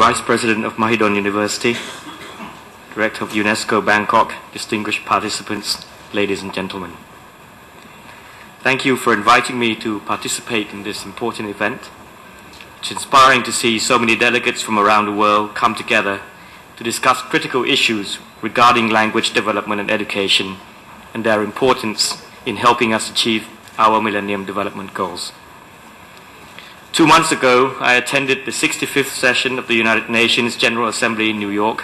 Vice President of Mahidol University, Director of UNESCO Bangkok, distinguished participants, ladies and gentlemen. Thank you for inviting me to participate in this important event. It's inspiring to see so many delegates from around the world come together to discuss critical issues regarding language development and education and their importance in helping us achieve our Millennium Development Goals. 2 months ago, I attended the 65th session of the United Nations General Assembly in New York,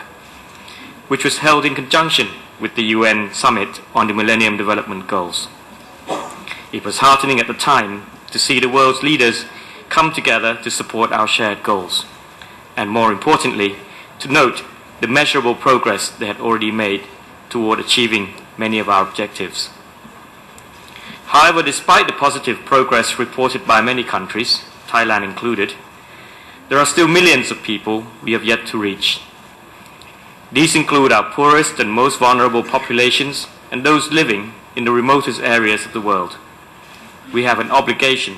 which was held in conjunction with the UN Summit on the Millennium Development Goals. It was heartening at the time to see the world's leaders come together to support our shared goals, and more importantly, to note the measurable progress they had already made toward achieving many of our objectives. However, despite the positive progress reported by many countries, Thailand included, there are still millions of people we have yet to reach. These include our poorest and most vulnerable populations and those living in the remotest areas of the world. We have an obligation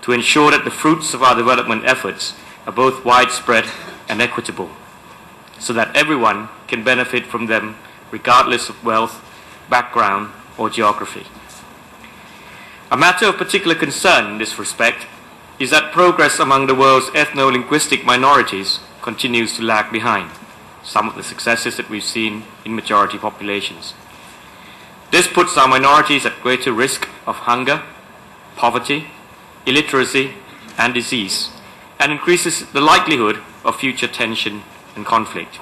to ensure that the fruits of our development efforts are both widespread and equitable, so that everyone can benefit from them regardless of wealth, background, or geography. A matter of particular concern in this respect is that progress among the world's ethno-linguistic minorities continues to lag behind some of the successes that we've seen in majority populations. This puts our minorities at greater risk of hunger, poverty, illiteracy, and disease, and increases the likelihood of future tension and conflict.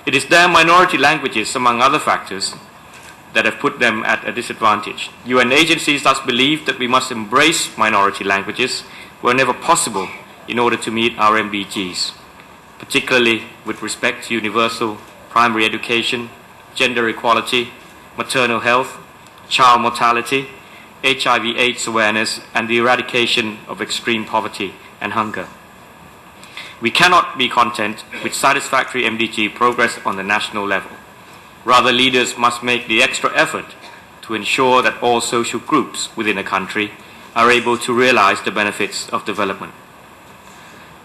It is their minority languages, among other factors, that have put them at a disadvantage. UN agencies thus believe that we must embrace minority languages whenever possible in order to meet our MDGs, particularly with respect to universal primary education, gender equality, maternal health, child mortality, HIV/AIDS awareness, and the eradication of extreme poverty and hunger. We cannot be content with satisfactory MDG progress on the national level. Rather, leaders must make the extra effort to ensure that all social groups within a country are able to realize the benefits of development.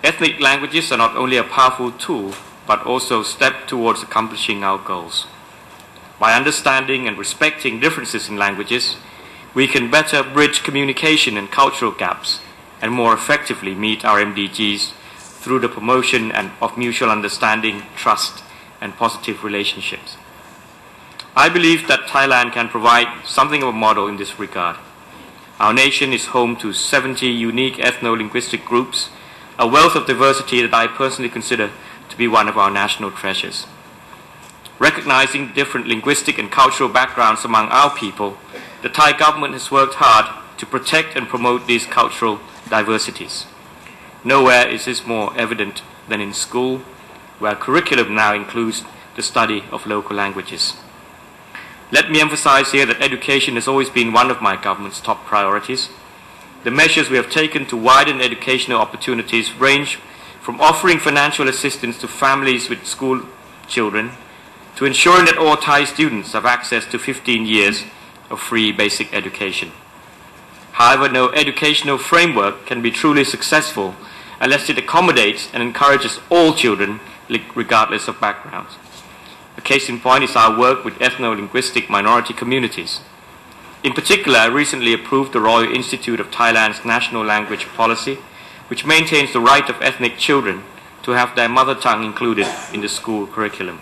Ethnic languages are not only a powerful tool, but also a step towards accomplishing our goals. By understanding and respecting differences in languages, we can better bridge communication and cultural gaps and more effectively meet our MDGs through the promotion of mutual understanding, trust, and positive relationships. I believe that Thailand can provide something of a model in this regard. Our nation is home to 70 unique ethno-linguistic groups, a wealth of diversity that I personally consider to be one of our national treasures. Recognizing different linguistic and cultural backgrounds among our people, the Thai government has worked hard to protect and promote these cultural diversities. Nowhere is this more evident than in school, where curriculum now includes the study of local languages. Let me emphasize here that education has always been one of my government's top priorities. The measures we have taken to widen educational opportunities range from offering financial assistance to families with school children to ensuring that all Thai students have access to 15 years of free basic education. However, no educational framework can be truly successful unless it accommodates and encourages all children regardless of backgrounds. A case in point is our work with ethno-linguistic minority communities. In particular, I recently approved the Royal Institute of Thailand's National Language Policy, which maintains the right of ethnic children to have their mother tongue included in the school curriculum.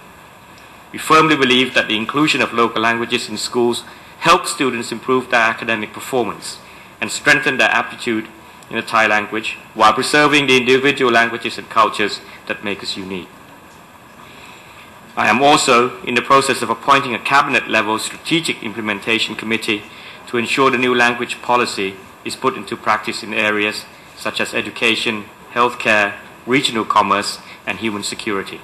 We firmly believe that the inclusion of local languages in schools helps students improve their academic performance and strengthen their aptitude in the Thai language while preserving the individual languages and cultures that make us unique. I am also in the process of appointing a cabinet-level strategic implementation committee to ensure the new language policy is put into practice in areas such as education, healthcare, regional commerce, and human security.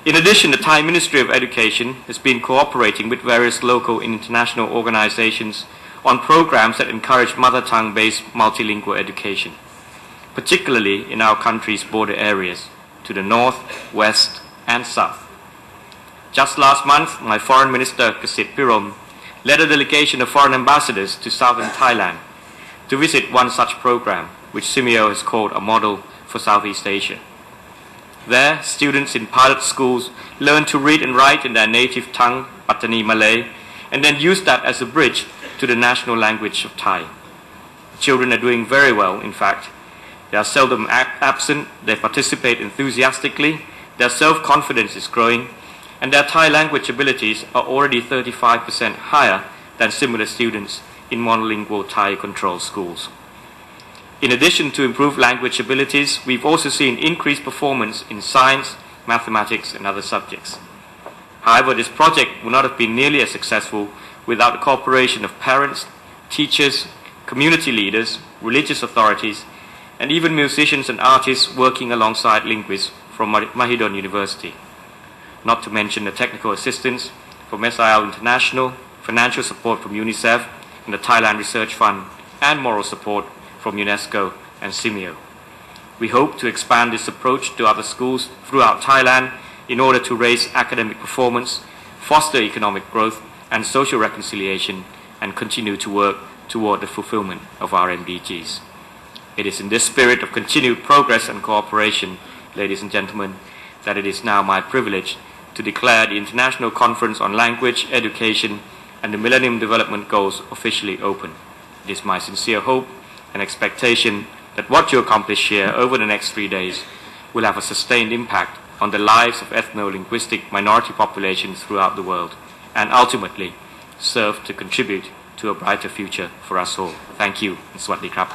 In addition, the Thai Ministry of Education has been cooperating with various local and international organizations on programs that encourage mother tongue-based multilingual education, particularly in our country's border areas to the north, west, and south. Just last month, my Foreign Minister Kasit Pirom led a delegation of foreign ambassadors to southern Thailand to visit one such program, which Simeo has called a model for Southeast Asia. There, students in pilot schools learn to read and write in their native tongue, Pattani Malay, and then use that as a bridge to the national language of Thai. Children are doing very well, in fact. They are seldom absent, they participate enthusiastically, their self-confidence is growing, and their Thai language abilities are already 35% higher than similar students in monolingual Thai controlled schools. In addition to improved language abilities, we've also seen increased performance in science, mathematics, and other subjects. However, this project would not have been nearly as successful without the cooperation of parents, teachers, community leaders, religious authorities, and even musicians and artists working alongside linguists from Mahidol University. Not to mention the technical assistance from SIL International, financial support from UNICEF and the Thailand Research Fund, and moral support from UNESCO and CIMIO. We hope to expand this approach to other schools throughout Thailand in order to raise academic performance, foster economic growth and social reconciliation, and continue to work toward the fulfillment of our MDGs. It is in this spirit of continued progress and cooperation, ladies and gentlemen, that it is now my privilege to declare the International Conference on Language, Education and the Millennium Development Goals officially open. It is my sincere hope and expectation that what you accomplish here over the next 3 days will have a sustained impact on the lives of ethno-linguistic minority populations throughout the world, and ultimately serve to contribute to a brighter future for us all. Thank you, and Swadee Krap.